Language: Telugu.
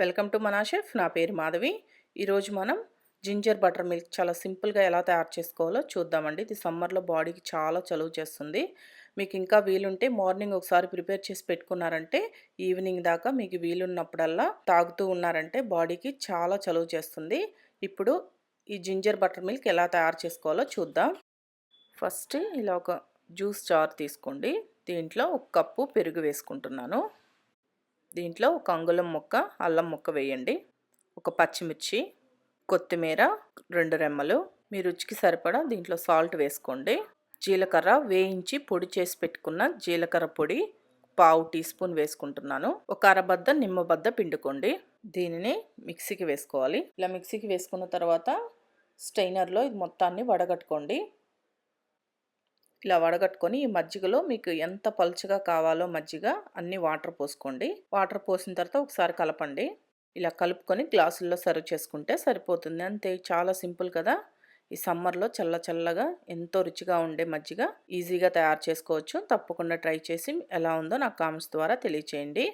వెల్కమ్ టు మనా షెఫ్. నా పేరు మాధవి. ఈరోజు మనం జింజర్ బటర్ మిల్క్ చాలా సింపుల్గా ఎలా తయారు చేసుకోవాలో చూద్దామండి. ఇది సమ్మర్లో బాడీకి చాలా చలువ చేస్తుంది. మీకు ఇంకా వీలుంటే మార్నింగ్ ఒకసారి ప్రిపేర్ చేసి పెట్టుకున్నారంటే ఈవినింగ్ దాకా మీకు వీలున్నప్పుడల్లా తాగుతూ ఉన్నారంటే బాడీకి చాలా చలువ చేస్తుంది. ఇప్పుడు ఈ జింజర్ బటర్ మిల్క్ ఎలా తయారు చేసుకోవాలో చూద్దాం. ఫస్ట్ ఇలా ఒక జ్యూస్ జార్ తీసుకోండి. దీంట్లో ఒక కప్పు పెరుగు వేసుకుంటున్నాను. దీంట్లో ఒక అంగుళం ముక్క అల్లం ముక్క వేయండి. ఒక పచ్చిమిర్చి, కొత్తిమీర 2 రెమ్మలు, మీ రుచికి సరిపడా దీంట్లో సాల్ట్ వేసుకోండి. జీలకర్ర వేయించి పొడి చేసి పెట్టుకున్న జీలకర్ర పొడి 1/2 టీ స్పూన్ వేసుకుంటున్నాను. ఒక అరబద్ద నిమ్మబద్ద పిండుకోండి. దీనిని మిక్సీకి వేసుకోవాలి. ఇలా మిక్సీకి వేసుకున్న తర్వాత స్టెయినర్లో ఇది మొత్తాన్ని వడగట్టుకోండి. ఇలా వడగట్టుకొని ఈ మజ్జిగలో మీకు ఎంత పలుచగా కావాలో మజ్జిగ అన్ని వాటర్ పోసుకోండి. వాటర్ పోసిన తర్వాత ఒకసారి కలపండి. ఇలా కలుపుకొని గ్లాసుల్లో సర్వ్ చేసుకుంటే సరిపోతుంది. అంతే, చాలా సింపుల్ కదా. ఈ సమ్మర్లో చల్ల చల్లగా ఎంతో రుచిగా ఉండే మజ్జిగ ఈజీగా తయారు చేసుకోవచ్చు. తప్పకుండా ట్రై చేసి ఎలా ఉందో నాకు కామెంట్స్ ద్వారా తెలియచేయండి.